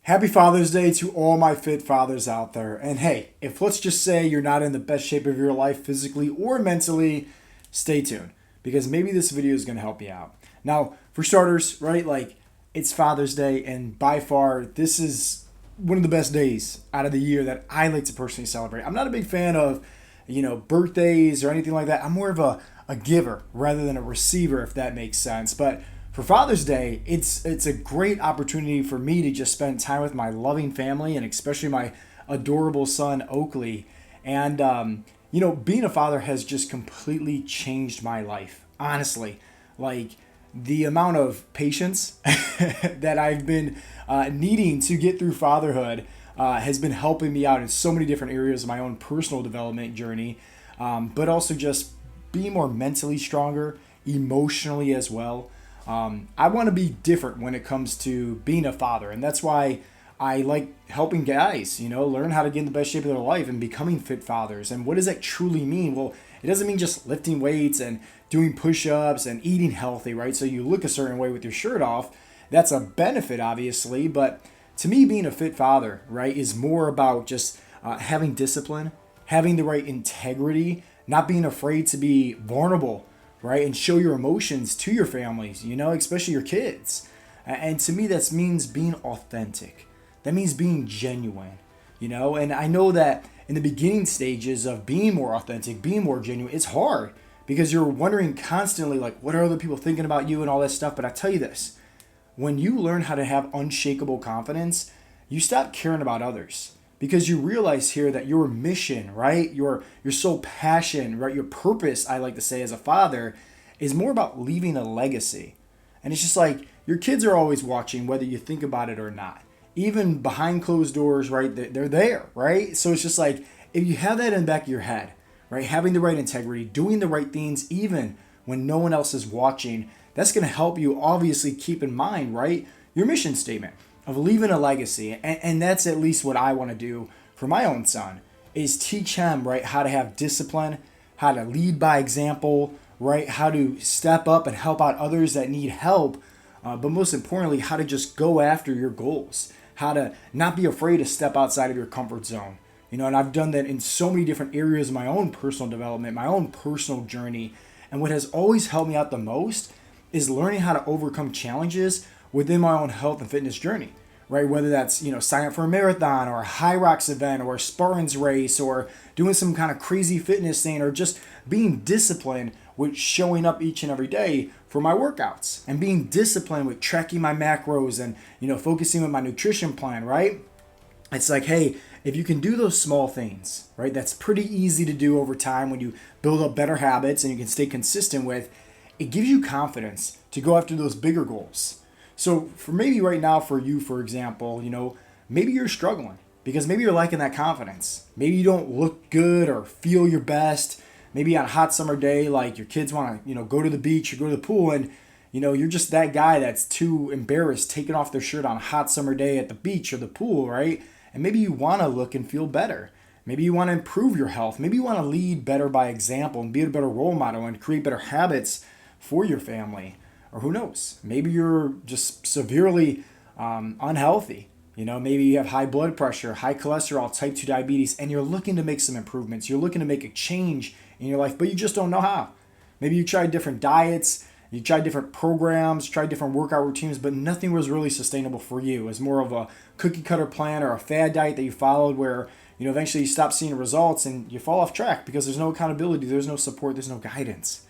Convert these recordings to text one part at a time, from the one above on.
Happy Father's Day to all my fit fathers out there. And hey, if let's just say you're not in the best shape of your life physically or mentally, stay tuned because maybe this video is going to help you out. Now, for starters, right, like it's Father's Day, and by far, this is one of the best days out of the year that I like to personally celebrate. I'm not a big fan of, birthdays or anything like that. I'm more of a giver rather than a receiver, if that makes sense. But for Father's Day, it's a great opportunity for me to just spend time with my loving family and especially my adorable son Oakley. And being a father has just completely changed my life. Honestly, like the amount of patience that I've been needing to get through fatherhood has been helping me out in so many different areas of my own personal development journey, but also just being more mentally stronger, emotionally as well. I want to be different when it comes to being a father, and that's why I like helping guys, learn how to get in the best shape of their life and becoming fit fathers. And what does that truly mean? Well, it doesn't mean just lifting weights and doing push-ups and eating healthy, right? So you look a certain way with your shirt off. That's a benefit, obviously, but to me, being a fit father, right, is more about just having discipline, having the right integrity, not being afraid to be vulnerable, right? And show your emotions to your families, especially your kids. And to me, that means being authentic. That means being genuine, And I know that in the beginning stages of being more authentic, being more genuine, it's hard because you're wondering constantly, like, what are other people thinking about you and all that stuff. But I tell you this, when you learn how to have unshakable confidence, you stop caring about others because you realize here that your mission, right, your sole passion, right, your purpose, I like to say as a father, is more about leaving a legacy. And it's just like your kids are always watching whether you think about it or not. Even behind closed doors, right, they're there, right? So it's just like if you have that in the back of your head, right, having the right integrity, doing the right things even when no one else is watching, that's going to help you obviously keep in mind, right, your mission statement of leaving a legacy. And that's at least what I want to do for my own son is teach him, right, how to have discipline, how to lead by example, right, how to step up and help out others that need help, but most importantly, how to just go after your goals, how to not be afraid to step outside of your comfort zone. And I've done that in so many different areas of my own personal development, my own personal journey. And what has always helped me out the most is learning how to overcome challenges within my own health and fitness journey, right? Whether that's, sign up for a marathon or a high rocks event or a Spartans race or doing some kind of crazy fitness thing or just being disciplined with showing up each and every day for my workouts and being disciplined with tracking my macros and, focusing with my nutrition plan, right? It's like, hey, if you can do those small things, right, that's pretty easy to do over time when you build up better habits and you can stay consistent with, it gives you confidence to go after those bigger goals. So for maybe right now for you, for example, maybe you're struggling because maybe you're lacking that confidence. Maybe you don't look good or feel your best. Maybe on a hot summer day, like your kids want to, go to the beach or go to the pool and, you're just that guy that's too embarrassed taking off their shirt on a hot summer day at the beach or the pool, right? And maybe you want to look and feel better. Maybe you want to improve your health. Maybe you want to lead better by example and be a better role model and create better habits for your family. Or who knows? Maybe you're just severely unhealthy. Maybe you have high blood pressure, high cholesterol, type 2 diabetes, and you're looking to make some improvements. You're looking to make a change in your life, but you just don't know how. Maybe you tried different diets, you tried different programs, tried different workout routines, but nothing was really sustainable for you. It was more of a cookie cutter plan or a fad diet that you followed where, eventually you stop seeing results and you fall off track because there's no accountability, there's no support, there's no guidance.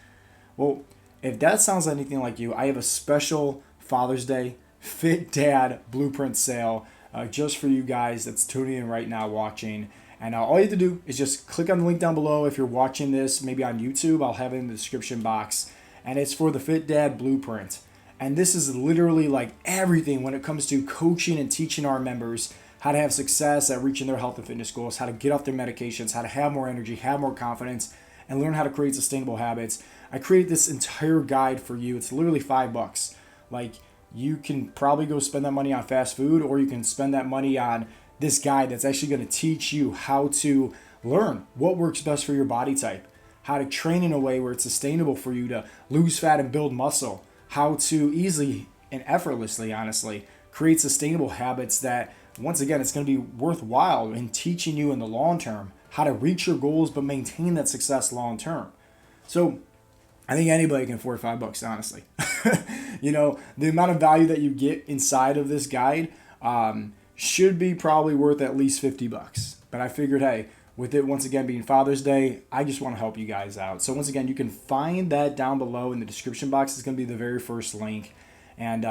Well, if that sounds anything like you, I have a special Father's Day Fit Dad Blueprint sale just for you guys that's tuning in right now watching. And all you have to do is just click on the link down below if you're watching this, maybe on YouTube. I'll have it in the description box. And it's for the Fit Dad Blueprint. And this is literally like everything when it comes to coaching and teaching our members how to have success at reaching their health and fitness goals, how to get off their medications, how to have more energy, have more confidence, and learn how to create sustainable habits. I created this entire guide for you. It's literally $5. Like, you can probably go spend that money on fast food, or you can spend that money on this guide that's actually going to teach you how to learn what works best for your body type, how to train in a way where it's sustainable for you to lose fat and build muscle, how to easily and effortlessly, honestly, create sustainable habits that once again, it's going to be worthwhile in teaching you in the long term how to reach your goals but maintain that success long term. So I think anybody can afford $5, honestly. The amount of value that you get inside of this guide should be probably worth at least $50. But I figured, hey, with it once again being Father's Day, I just want to help you guys out. So once again, you can find that down below in the description box. It's going to be the very first link. And,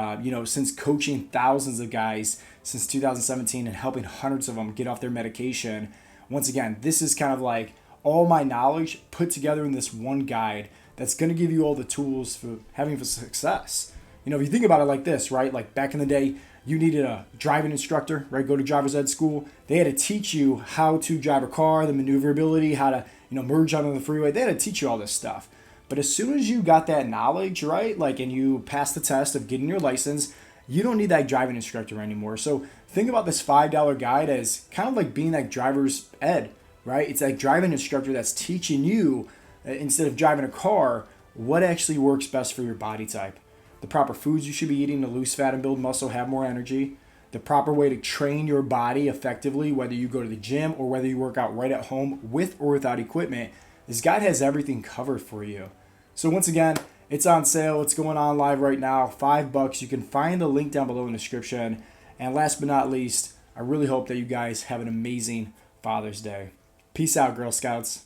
since coaching thousands of guys since 2017 and helping hundreds of them get off their medication, once again, this is kind of like all my knowledge put together in this one guide that's going to give you all the tools for having success. If you think about it like this, right? Like back in the day, you needed a driving instructor, right? Go to driver's ed school. They had to teach you how to drive a car, the maneuverability, how to, merge onto the freeway. They had to teach you all this stuff. But as soon as you got that knowledge, right? And you passed the test of getting your license, you don't need that driving instructor anymore. So think about this $5 guide as kind of like being that driver's ed, right? It's that driving instructor that's teaching you, instead of driving a car, what actually works best for your body type. The proper foods you should be eating to lose fat and build muscle, have more energy. The proper way to train your body effectively, whether you go to the gym or whether you work out right at home with or without equipment. This guide has everything covered for you. So once again, it's on sale. It's going on live right now. $5. You can find the link down below in the description. And last but not least, I really hope that you guys have an amazing Father's Day. Peace out, Girl Scouts.